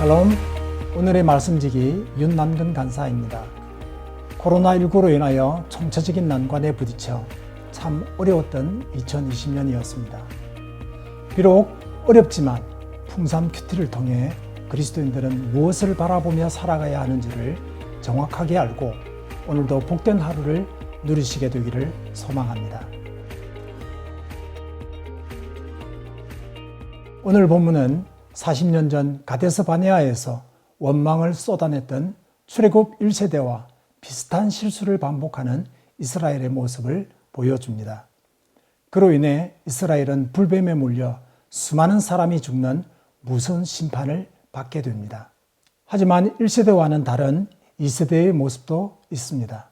샬롬, 오늘의 말씀지기 윤남근 간사입니다. 코로나19로 인하여 총체적인 난관에 부딪혀 참 어려웠던 2020년이었습니다. 비록 어렵지만 풍삼 큐티를 통해 그리스도인들은 무엇을 바라보며 살아가야 하는지를 정확하게 알고 오늘도 복된 하루를 누리시게 되기를 소망합니다. 오늘 본문은 40년 전 가데스 바네아에서 원망을 쏟아냈던 출애굽 1세대와 비슷한 실수를 반복하는 이스라엘의 모습을 보여줍니다. 그로 인해 이스라엘은 불뱀에 물려 수많은 사람이 죽는 무서운 심판을 받게 됩니다. 하지만 1세대와는 다른 2세대의 모습도 있습니다.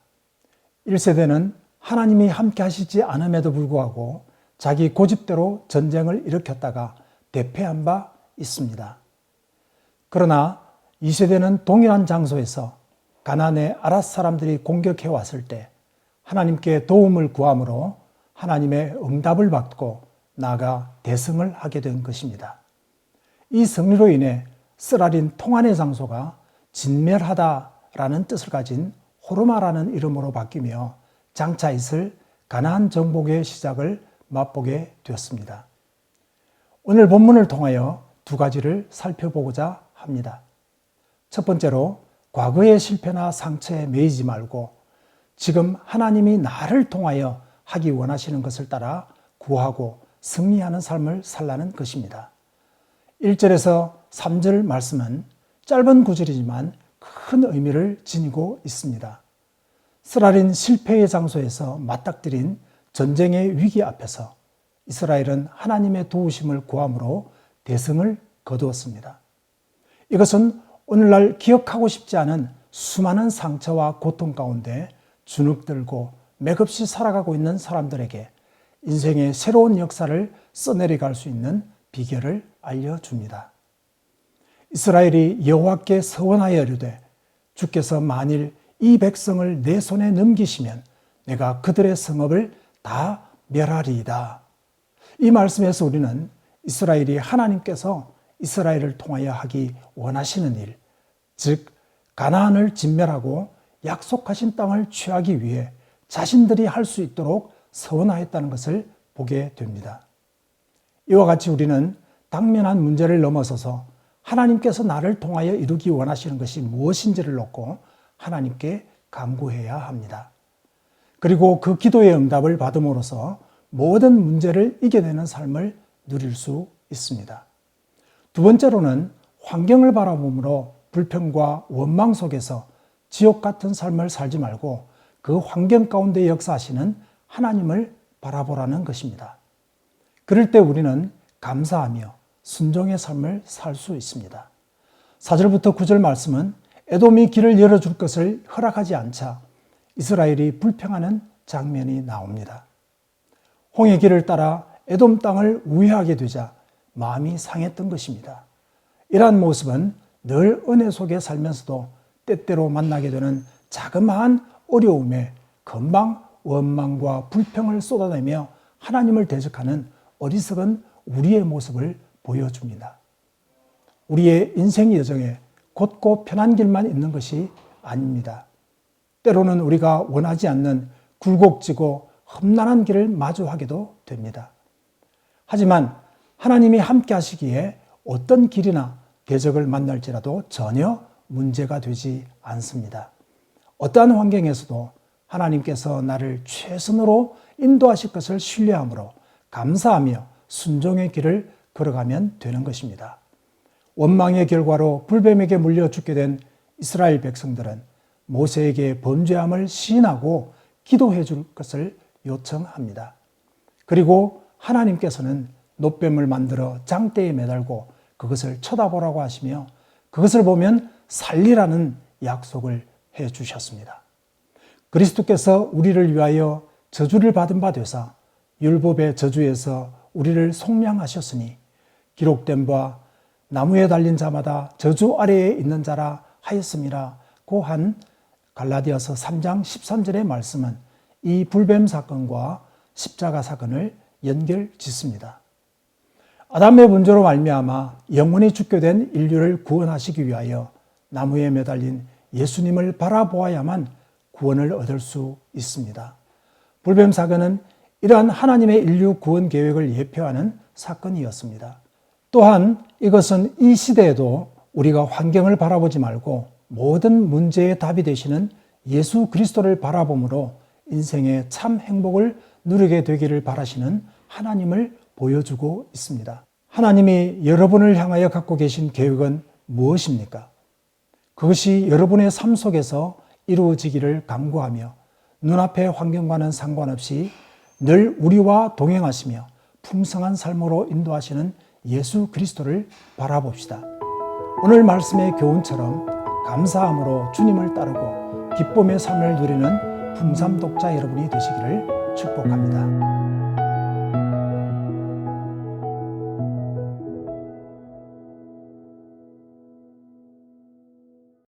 1세대는 하나님이 함께 하시지 않음에도 불구하고 자기 고집대로 전쟁을 일으켰다가 대패한 바 있습니다. 그러나 2세대는 동일한 장소에서 가나안의 아랏 사람들이 공격해 왔을 때 하나님께 도움을 구함으로 하나님의 응답을 받고 나아가 대승을 하게 된 것입니다. 이 승리로 인해 쓰라린 통한의 장소가 진멸하다라는 뜻을 가진 호르마라는 이름으로 바뀌며 장차 있을 가나안 정복의 시작을 맛보게 되었습니다. 오늘 본문을 통하여 두 가지를 살펴보고자 합니다. 첫 번째로 과거의 실패나 상처에 매이지 말고 지금 하나님이 나를 통하여 하기 원하시는 것을 따라 구하고 승리하는 삶을 살라는 것입니다. 1절에서 3절 말씀은 짧은 구절이지만 큰 의미를 지니고 있습니다. 쓰라린 실패의 장소에서 맞닥뜨린 전쟁의 위기 앞에서 이스라엘은 하나님의 도우심을 구함으로 대승을 거두었습니다. 이것은 오늘날 기억하고 싶지 않은 수많은 상처와 고통 가운데 주눅들고 맥없이 살아가고 있는 사람들에게 인생의 새로운 역사를 써내려갈 수 있는 비결을 알려줍니다. 이스라엘이 여호와께 서원하여 이르되 주께서 만일 이 백성을 내 손에 넘기시면 내가 그들의 성읍을 다 멸하리이다. 이 말씀에서 우리는 이스라엘이 하나님께서 이스라엘을 통하여 하기 원하시는 일, 즉 가나안을 진멸하고 약속하신 땅을 취하기 위해 자신들이 할 수 있도록 서원하였다는 것을 보게 됩니다. 이와 같이 우리는 당면한 문제를 넘어서서 하나님께서 나를 통하여 이루기 원하시는 것이 무엇인지를 놓고 하나님께 간구해야 합니다. 그리고 그 기도의 응답을 받음으로써 모든 문제를 이겨내는 삶을 누릴 수 있습니다. 두 번째로는 환경을 바라보므로 불평과 원망 속에서 지옥 같은 삶을 살지 말고 그 환경 가운데 역사하시는 하나님을 바라보라는 것입니다. 그럴 때 우리는 감사하며 순종의 삶을 살 수 있습니다. 4절부터 9절 말씀은 에돔이 길을 열어줄 것을 허락하지 않자 이스라엘이 불평하는 장면이 나옵니다. 홍해 길을 따라 에돔 땅을 우회하게 되자 마음이 상했던 것입니다. 이러한 모습은 늘 은혜 속에 살면서도 때때로 만나게 되는 자그마한 어려움에 금방 원망과 불평을 쏟아내며 하나님을 대적하는 어리석은 우리의 모습을 보여줍니다. 우리의 인생 여정에 곧고 편한 길만 있는 것이 아닙니다. 때로는 우리가 원하지 않는 굴곡지고 험난한 길을 마주하게도 됩니다. 하지만 하나님이 함께 하시기에 어떤 길이나 대적을 만날지라도 전혀 문제가 되지 않습니다. 어떠한 환경에서도 하나님께서 나를 최선으로 인도하실 것을 신뢰함으로 감사하며 순종의 길을 걸어가면 되는 것입니다. 원망의 결과로 불뱀에게 물려 죽게 된 이스라엘 백성들은 모세에게 범죄함을 시인하고 기도해 줄 것을 요청합니다. 그리고 하나님께서는 놋뱀을 만들어 장대에 매달고 그것을 쳐다보라고 하시며 그것을 보면 살리라는 약속을 해 주셨습니다. 그리스도께서 우리를 위하여 저주를 받은 바 되사 율법의 저주에서 우리를 속량하셨으니 기록된 바 나무에 달린 자마다 저주 아래에 있는 자라 하였음이라 고한 갈라디아서 3장 13절의 말씀은 이 불뱀 사건과 십자가 사건을 연결 짓습니다. 아담의 문제로 말미암아 영원히 죽게 된 인류를 구원하시기 위하여 나무에 매달린 예수님을 바라보아야만 구원을 얻을 수 있습니다. 불뱀 사건은 이러한 하나님의 인류 구원 계획을 예표하는 사건이었습니다. 또한 이것은 이 시대에도 우리가 환경을 바라보지 말고 모든 문제의 답이 되시는 예수 그리스도를 바라봄으로 인생의 참 행복을 누리게 되기를 바라시는 하나님을 보여주고 있습니다. 하나님이 여러분을 향하여 갖고 계신 계획은 무엇입니까? 그것이 여러분의 삶 속에서 이루어지기를 간구하며 눈앞의 환경과는 상관없이 늘 우리와 동행하시며 풍성한 삶으로 인도하시는 예수 그리스도를 바라봅시다. 오늘 말씀의 교훈처럼 감사함으로 주님을 따르고 기쁨의 삶을 누리는 풍삼독자 여러분이 되시기를 축복합니다.